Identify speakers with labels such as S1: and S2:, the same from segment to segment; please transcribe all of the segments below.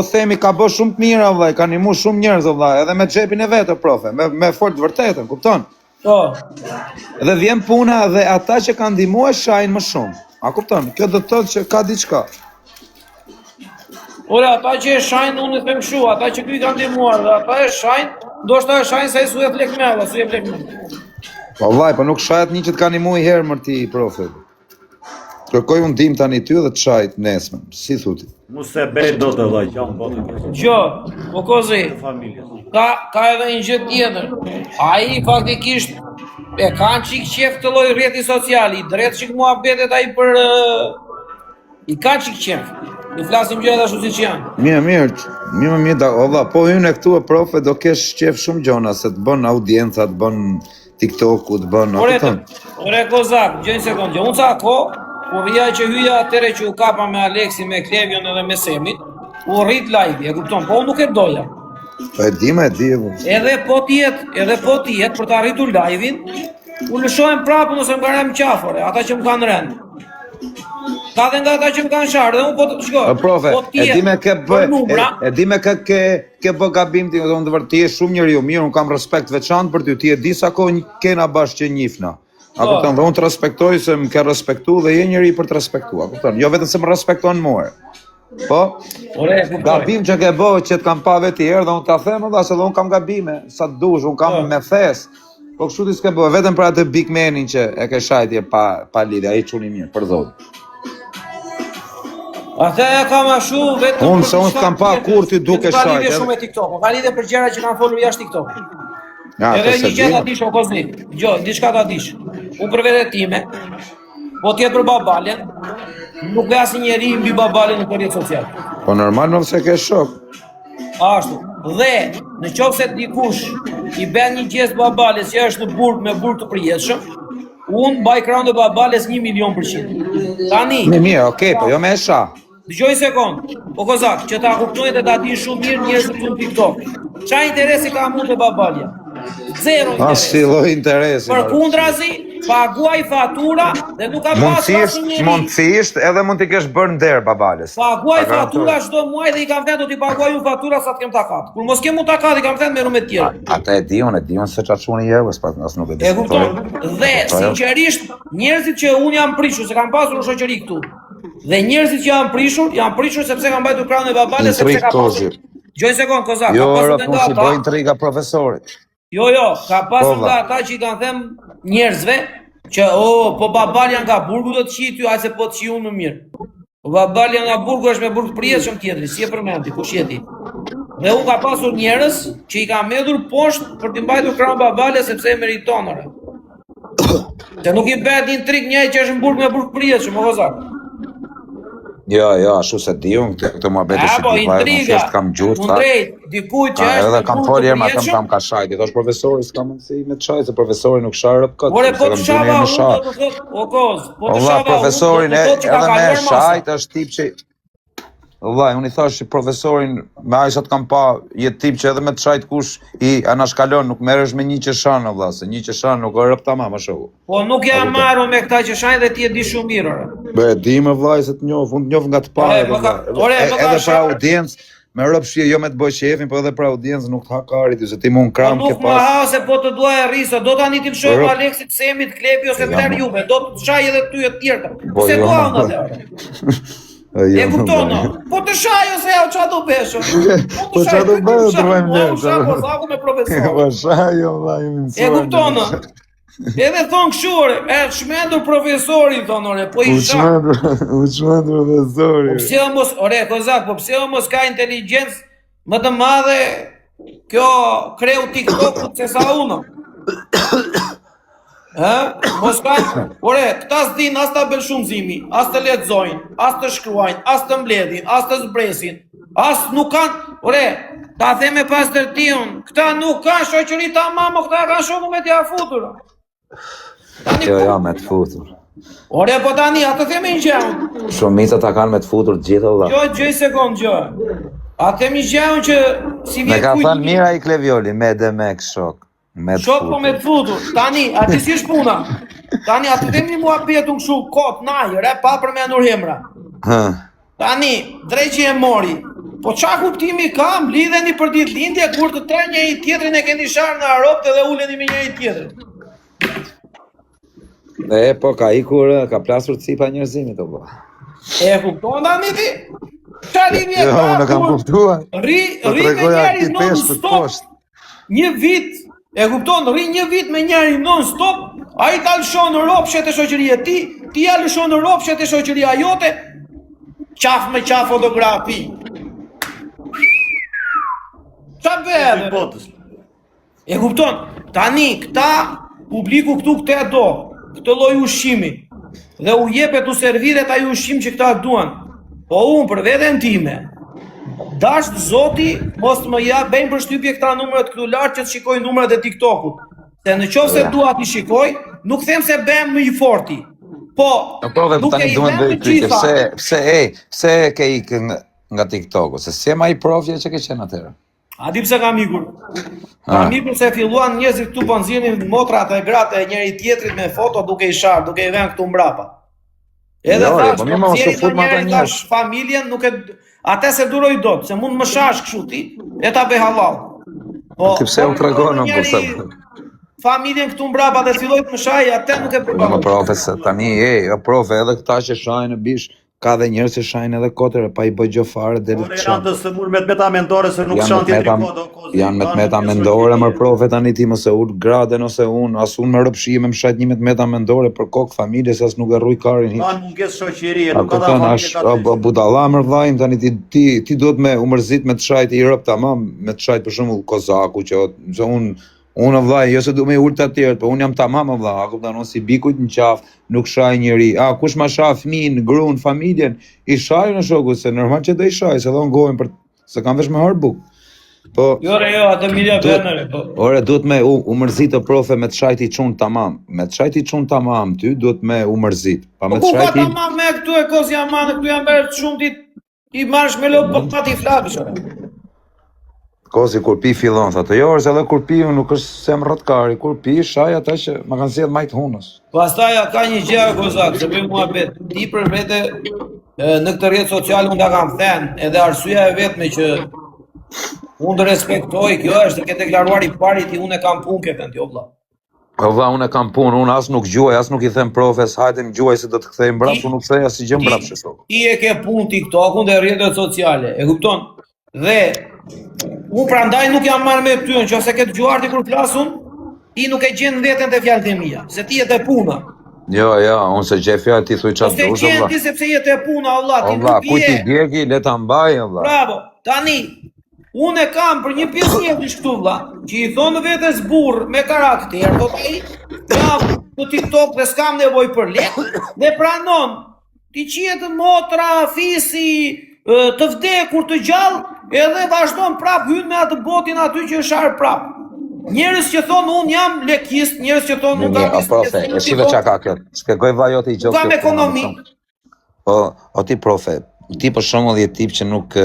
S1: themi ka bë shumë të mira vllai, ka ndihmuar shumë njerëz vllai, edhe me xhepin e vet profe, me fort vërtetën, kupton?
S2: Po.
S1: Dhe vjen puna dhe ata që kanë ndihmuar shajnë më shumë. A kupton? Kjo do të thotë që ka diçka.
S2: Ora, ata që e shajnë, unë them kështu, ata që ky kanë ndihmuar dhe ata e shajnë, ndoshta e shajnë se su e flek me, su e flek me.
S1: Po vllai, po nuk shahet një që të kanë ndihmuar herë më ti profe. Kërkoj unë dim tani ty dhe të shajt nesmen, si thuti?
S3: Mu se bej do të vllai, jam botë.
S2: Gjo, po kozi, ka edhe një gjë tjetër. Ai faktikisht e kanë çik qef të lloj rrjeti social, i drejt çik muhabetet ai për i ka çik qef. Ne flasim gjëra ashtu siç janë.
S1: Mirë, valla, po hyn e këtu e profe do kesh qef shumë gjona se të bën audienca, të bën TikTok-u, të bën ato.
S2: Ore kozak, gjë një sekondë. Unë sa ko, po vija që hyja atëre që u kapa me Aleksi, me Klevion edhe me Semit, u rrit live, e kupton, po unë nuk e doja.
S1: Po e di.
S2: Edhe po tjetë, për të arritur live-in, u lëshojmë prapë nëse më kanë qafore, ata që më kanë rënë. Ka dhe nga ata që më kanë sharë, dhe unë po të shkoj.
S1: Profe, e di me ke bë gabim ti, do të vërtet ti je shumë njeriu mirë, unë kam respekt veçantë për ty, ti e di sa kohë kena bashkë që njihna. A kupton, dhe unë të respektoj se më ke respektu dhe je njeri për të respektu, a kupton, jo vetëm se më respekton mua. Po, gabim që ke bëhë që të kam pa vetë herë dhe unë ta them edhe se dhe unë kam gabime, sa të dush, unë kam me fes, po kështu ti s'ke bëhë, vetëm për atë Big Manin që e ke shajtje pa lidhje, ai çuni mirë, për zotin.
S2: Atë e kam ashu vetëm
S1: unë se unë s'kam pa kur ti duke shajtje.
S2: Ka lidhje shumë me TikTok, ka lidhje për gjëra që kanë folur jashtë TikTok. Edhe një gjë ta dish o kozni, diçka ta dish. Unë për vete time, po tjetë për babalen, nuk e asë njeri mbi babalen në përjet social.
S1: Po normal nuk se ke shok.
S2: Ashtu. Dhe në qoftë se dikush i bën një gjestë babales që është në burg me burg të përjetshëm, unë baj krahun e babales 1.000.000%. Tani.
S1: Mirë, okay, po jo me sha.
S2: Dëgjoj sekond. Po kozak, që ta kuptojnë dhe ta dinë shumë mirë njerëzit në TikTok. Çfarë interesi ka mund te babalja? Zero interesi.
S1: Asnjë lloj interesi.
S2: Përkundrazi, paguaj fatura dhe nuk ka pasur asnjë.
S1: Mundësisht edhe mund t'i kesh bërë nder babales.
S2: Paguaj fatura çdo muaj dhe i kam thënë do t'i paguaj unë fatura sa të kem takat. Kur mos kem unë takat i kam thënë me numër të tjerë.
S1: Ata e diun se çfarë çuni jevës, pas as nuk e di.
S2: E kupton? Dhe sinqerisht njerëzit që unë jam prishur se kanë pasur në shoqëri këtu. Dhe njerëzit që janë prishur sepse kanë mbajtur krahun e babales sepse ka pasur. Gjoj sekond kozak, ka pasur nga ata.
S1: Jo, po intriga profesorit.
S2: Jo, ka pasur nga ata që i kanë thënë njerëzve që po babalja nga burgu do të qi ty, aq se po të qi unë më mirë. Po babalja nga burgu është me burg të përjetshëm tjetri, si e përmendi, kush jeti. Dhe unë ka pasur njerëz që i kanë mbledhur poshtë për të mbajtur krahun babales sepse e meriton ore. Se nuk i bëhet intrig njëri që është në burg me burg të përjetshëm, o kozak.
S1: Jo, ashtu se di unë këtë muhabete si ti pa thjesht kam gjurë
S2: fare. Dikujt që është
S1: edhe kam folë herë atë kam ka shajti, thosh profesori s'ka mundësi me të shajtë, se profesori nuk shaj rrop kot.
S2: Ore po të shava unë do të thotë, o koz, po të shava
S1: profesorin edhe me shajt është tip që vllai, unë i thash profesorin me ai sa të kam pa, je tip që edhe me të shajt kush i anashkalon, nuk merresh me një qeshan vlla, se një qeshan nuk e rrop tamam ashtu.
S2: Po nuk jam marrur me këta qeshan dhe ti e di shumë mirë ore.
S1: Be di më vllai se të njoh, unë njoh nga të parë. Edhe për audiencë me rrobshje jo me të bëj shefin, po edhe për audiencë nuk të hakari ti se ti mund kram ke pas.
S2: Nuk ma ha se po të duaj rriso, do tani ti të shoh Aleksit, Semit, Klepi ose Bler Juve, do të shaj edhe ty të tjerë. Se do anë e kuptono, po të shaj ose ja qa do besho.
S1: Po qa do bëjë të rëjmë njërë.
S2: Po shaj, po zaku me profesor.
S1: Po shaj, jo vla, ju minësoj.
S2: E kuptono. Edhe thonë këshure, e shmendur profesori, thonore, po i shaj.
S1: U shmendur profesori.
S2: Po pse o mos, ore, kozak, po pse o mos ka inteligencë më të madhe kjo kreu TikTok-ut se sa uno. Mos ka, ore, këta s'din as ta bel shumëzimi, as të lexojnë, as të shkruajnë, as të mbledhin, as të zbresin, as nuk kanë, ore, ta theme pas tërtion, këta nuk kanë shoqëri tamam, këta kanë shoku me t'ja futur.
S1: Jo, me të futur.
S2: Ore, po tani, atë theme një gjaun.
S1: Shumica ta kanë me të futur gjithë valla.
S2: Jo, gjej sekond, gjë. A themi gjaun që si vjen
S1: kujt. Me ka thënë mira i Klevioli, me Demek shok.
S2: Shok po me të futur. Tani, aty si është puna? Tani, aty themi muhabetun kështu, kot, najër, pa përmendur emra. Tani, drejt që e mori, Po qa kuptimi kam, lidheni për ditëlindje kur të tre njëri tjetrin e keni sharë në aropt edhe uleni me njëri tjetrin.
S1: Po ka ikur, ka plasur cipa njerëzimit o bë.
S2: E kupton tani ti? Qa lidhje
S1: Jo, unë kam kuptuar.
S2: Ri me njeri non stop një vit, e kupton, ri një vit me njeri non stop, a i ta lëshon në ropshet e shoqëria ti ja lëshon në ropshet e shoqëria jote, qaf me qaf fotografi. Qa bëhe? E kupton, tani këta publiku këtu këte do, këtë lloj ushqimi, dhe u jepet u serviret ai ushqim që këta duan. Po unë për veten time, dasht zoti, mos më ja bëjmë përshtypje këta numrat këtu lart që të shikoj numrat e TikTokut. Se në qoftë se dua t'i shikoj, nuk them se bëhem më i forti. Po, nuk e i bëhem të gjitha.
S1: Pse ke ikë nga TikToku? Se si e ma i profje që ke qenë atëherë?
S2: A di pse kam ikur? Kam ikur se filluan njerëzit këtu po nxjerrin motrat e gratë e njëri tjetrit me foto duke i sharë, duke i vënë këtu mbrapa. Edhe thash, thash familjen nuk e atë se duroj dot, se mund më shash kështu ti e ta bëj halal. Po
S1: pse u tregon po sa
S2: familjen këtu mbrapa dhe filloi të më shaj, atë nuk e bëj.
S1: Më profesor, tani profe edhe këta që shajnë në bish, ka dhe njerëz që shajnë edhe kotër, pa i bëj gjë fare deri
S3: të çan. Janë të smur me meta mendore se nuk shan tjetër kodë.
S1: Janë me meta mendore, më profe tani ti mos e ul graden ose as unë me rrëpshije me mshat një meta mendore për kokë familjes as nuk e rruj karin.
S3: Kan mungesë shoqërie, nuk ka familje.
S1: Budalla më vllajm tani ti duhet me umërzit me të shajt i rrop tamam, me të shajt për shembull Kozaku që unë vllaj, jo se du me ul të tjerët, po unë jam tamam vllaj, kupton, unë si bikujt në qaf, nuk shaj njëri. Kush ma shah fëmin, gruan, familjen, i shaj në shoku, se normal që do i shaj, se do ngojnë për se kam vesh me harbuk. Po
S2: jo, atë milja benere.
S1: Ore, duhet me umërzit të profe me të shajt i çun tamam. Me të shajt i çun tamam, ty duhet me umërzit. Pa me të shajt i
S2: tamam me këtu e kos jam anë, këtu jam bërë të shumë ti marrësh me lot po pati flakësh.
S1: Kozi kur pi fillon, thotë, jo, është edhe kur pi nuk është se më rrotkari, kur pi shaj ata që më kanë sjell majt hunës.
S2: Pastaj ka një gjë Kozak, se bëj muhabet. Ti për vete në këtë rrjet social unë ta kam thënë, edhe arsyeja e vetme që unë të respektoj, kjo është ke deklaruar i pari ti unë kam punë këtën ti o vlla.
S1: Po vlla, unë kam punë, unë as nuk gjuaj, as nuk i them profes, hajde më gjuaj se do të kthej mbrapa, unë nuk thej as gjë mbrapa kështu.
S2: Ti e ke punë TikTokun dhe rrjetet sociale, e kupton? Dhe unë prandaj nuk jam marrë me ty, nëse ke dëgjuar ti kur flasun, ti nuk e gjen veten te fjalët e mia, se ti je te puna.
S1: Jo, unë se gjej fjalë ti thuj çfarë do.
S2: Se gjen ti sepse je te puna, valla, ti nuk je.
S1: Ku ti djegi, le ta mbaj, valla.
S2: Bravo. Tani unë e kam për një pjesë njerëzish këtu valla, që i thonë vetes burr me karakter, do ai, jam në TikTok dhe s'kam nevojë për lekë, dhe pranon ti qiet motra, fisi, të vdekur të gjallë, edhe vazhdon prap hyn me atë botin aty që është ar prap. Njerëz që thonë unë jam lekist, njerëz që thonë unë kam
S1: profe, e shive çka ka kjo. Shpjegoj vllajot i gjokë.
S2: Kam ekonomi.
S1: Po, o ti profe, ti për shembull je tip që nuk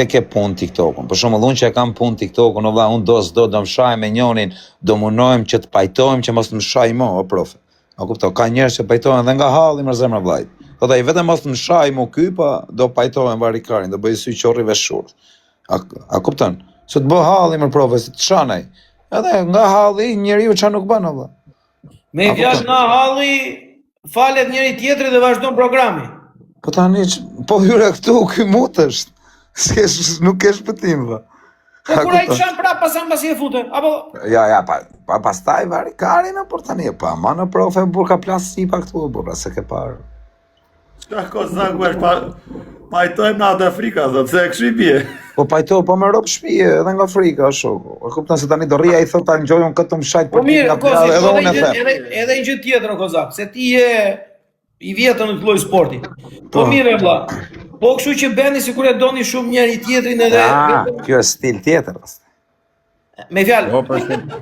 S1: e ke punë TikTokun. Për shembull unë që e kam punë TikTokun, o vlla, unë do më shaj me njërin, do munojmë që të pajtojmë që mos më shaj më, o profe. A kupton, ka njerëz që pajtojnë edhe nga halli më zemra vllajt. Po ai vetëm mos më shaj më ky, pa do pajtohen varikarin, do bëj sy qorri veshur. A kupton? Se të bë halli më profe, se të shanaj. Edhe nga halli njeriu çfarë nuk bën valla.
S2: Me fjalë nga halli falet njëri tjetrit dhe vazhdon programi.
S1: Po tani po hyre këtu ky mutesh. Nuk ke shpëtim valla.
S2: Po kur ai çan prap pasi e fute, apo
S1: ja, pa pastaj varikarin apo tani pa, ma në profe burka plas sipa këtu burra se ke parë.
S3: Çka Kozaku është pajtojmë në atë Afrika, thotë, se kështu i bie.
S1: Po pajtoj, po me rob shpije edhe nga Afrika, shoku. E kupton se tani do rria i thotë ta ngjojon këtë mshajt për
S2: ti nga
S1: plagë, edhe unë e them.
S2: Edhe një gjë tjetër Kozak, se ti je i vjetër në të lloj sporti. Po mirë valla. Po kështu që bëni sikur e doni shumë njëri tjetrin edhe.
S1: Kjo është stil tjetër.
S2: Me fjalë,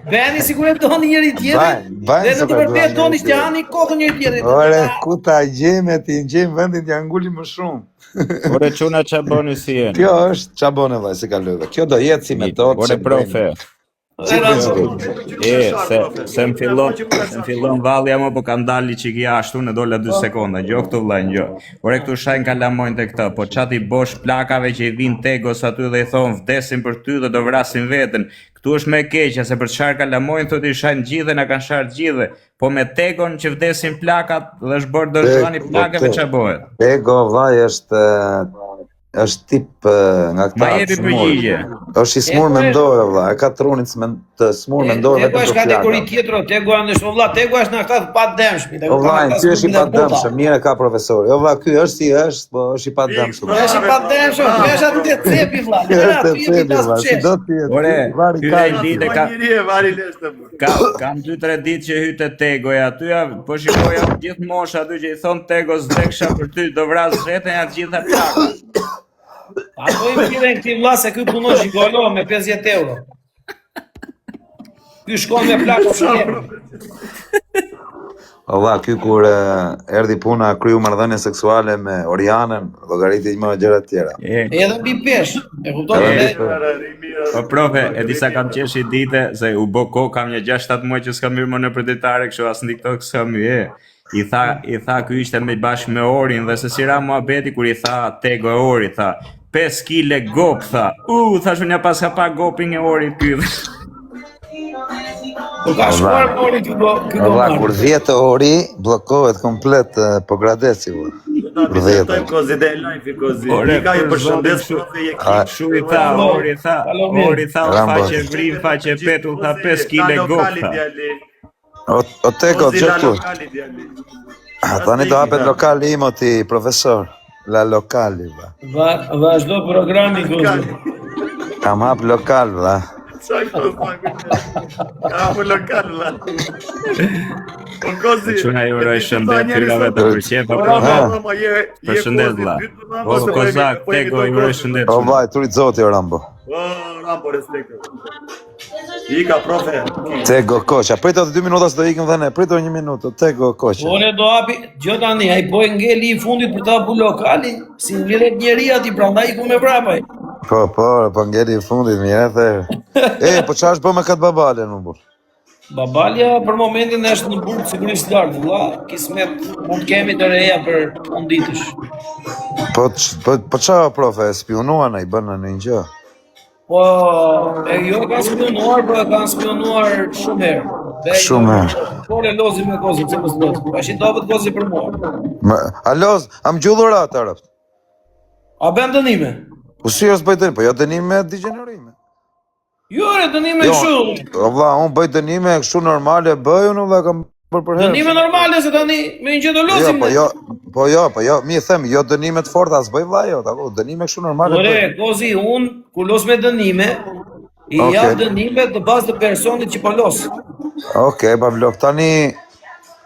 S2: bëni sikur e doni njëri tjetrin. Dhe në të vërtetë doni të hani kokën njëri tjetrit.
S1: Ore, ku ta gjejmë ti, gjejmë vendin t'ja ngulim më shumë.
S4: Ore çuna ç'a bëni si jeni?
S1: Kjo është ç'a bën vllai se ka lëve. Kjo do jetë si metodë.
S4: Ore profe. Se më fillon vallja më po ka ndali çiki ashtu në dola 2 sekonda. Gjo këtu vllai, ngjo. Ore këtu shajn kalamojnë te këtë, po çati bosh plakave që i vin Tegos aty dhe i thon vdesin për ty dhe do vrasin veten. Këtu është më e keqja se për çfarë kalamojnë thotë i shajnë gjithë na kanë sharë gjithë. Po me Tegon që vdesin plakat dhe është bërë dërgjani plakave ç'a bëhet.
S1: Tego vllai është tip nga këta.
S4: Ma jepi përgjigje.
S1: Është i smur me dorë vlla, e ka trunin të smur me dorë
S2: Tego është kategori tjetër, Tego është vlla, Tego është nga këta të padëmshëm.
S1: Vlla, ky është i padëmshëm, mirë ka profesori. Jo vlla, ky është si është, po është i padëmshëm.
S2: Është i padëmshëm, është atë të cepi vlla.
S4: Ore, kam 2-3 ditë që hyte Tegoja aty, po shikoja gjithë mosha aty që i thon Tegos dreksha për ty do vras vetën ja të gjitha plakat.
S2: Ato i piden këti vlla se ky punon shikolo me 50 euro. Ky shkon me plakë shumë.
S1: Valla, ky kur erdhi puna kryu marrëdhënie seksuale me Orianën, llogariti më gjëra të tjera.
S2: Edhe mbi pesh, e kupton?
S4: Po profe, e disa kam qeshi dite se u bë kohë kam një 6-7 muaj që s'kam hyrë më në preditare, kështu as në TikTok s'kam hyrë. I tha ky ishte me bashkë me Orin dhe se si ra muhabeti kur i tha Tego e Ori, tha 5 kile gop, tha. Thash unë pas ka pa gopin e Orit ky.
S2: Po ka shkuar Ori ky
S1: Valla, kur 10 Ori bllokohet komplet po gradeci valla.
S3: Për 10 kozi dhe live kozi. Ka ju përshëndes profe je kip.
S4: Shu i tha Ori tha faqe vrim, faqe petull, tha 5 kile gop, tha.
S1: O Tego, gjërtu. Tani do hapet lokali im o ti, profesor. La lokali, va.
S2: Vazhdo programi, Gozi.
S1: Kam hap lokal, va.
S3: Kam hap lokal, va. Po Gozi.
S4: Çuna ju uroj shëndet fyrave të përqefa, përshëndet, vlla. O Kozak, Tego ju uroj shëndet.
S1: O vaj, turit zoti o Rambo.
S3: Rambo, respekt. Ika, profe.
S1: Tego Koqa, prito të 2 minuta s'do ikëm dhe ne, prito 1 minutë, Tego Koqa.
S2: Ore do hapi, gjë tani, ai po e ngeli i fundit për ta hapu lokali, si ngjelet njeri ati, prandaj iku me vrapaj.
S1: Po ngeli i fundit, mirë the. Po qa është po me këtë babalje në burë?
S2: Babalja për momentin është në burë sigurisht lartë, vlla, kismet mund kemi të reja për onditësh.
S1: Po qa profe, spionuan e i bënë në një gjë?
S2: Po, jo kanë spionuar, po kanë spionuar shumë herë.
S1: Shumë herë.
S2: Por e lozi me kozë, që mësë lozi. Ashtë i dobet kozi për mua.
S1: A loz, am gjullur atë arëft?
S2: A ben dënime?
S1: Po si është bëj dënime, po jo dënime degenerime.
S2: Jo, re, dënime kështu.
S1: Vlla, unë bëj dënime kështu normale, bëj unë vlla kam për herë.
S2: Dënime normale se tani me një gjë do lozim.
S1: Po jo, mi e them, jo dënime të forta, as bëj vlla jo, tako, dënime kështu normale.
S2: Ore, kozi, unë kur los me dënime, i jap dënime të bazë të personit që po los.
S1: Okej, pa blok, tani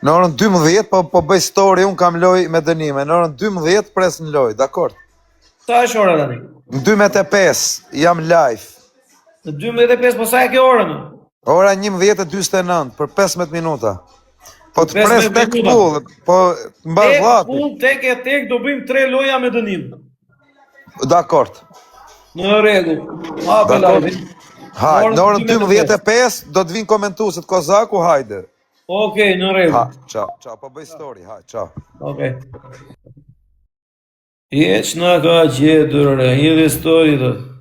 S1: në orën 12 po bëj story, unë kam loj me dënime, në orën 12 pres në loj, dakord?
S2: Sa është ora tani?
S1: Në 12:05 jam live.
S2: Në 12:05, po sa e ke orën?
S1: Ora 11:49 për 15 minuta. Po të pres tek pull, po mbar vllati.
S2: Pull tek do bëjmë 3 loja me dënim.
S1: Dakord.
S2: Në rregull. Hape live.
S1: Hajde, në orën 12:05 do të vinë komentuesit Kozaku, hajde.
S2: Okej, në rregull.
S1: Ciao, po bëj story, hajde, ciao.
S2: Okej. Jeç na ka gjetur, hidhi story do.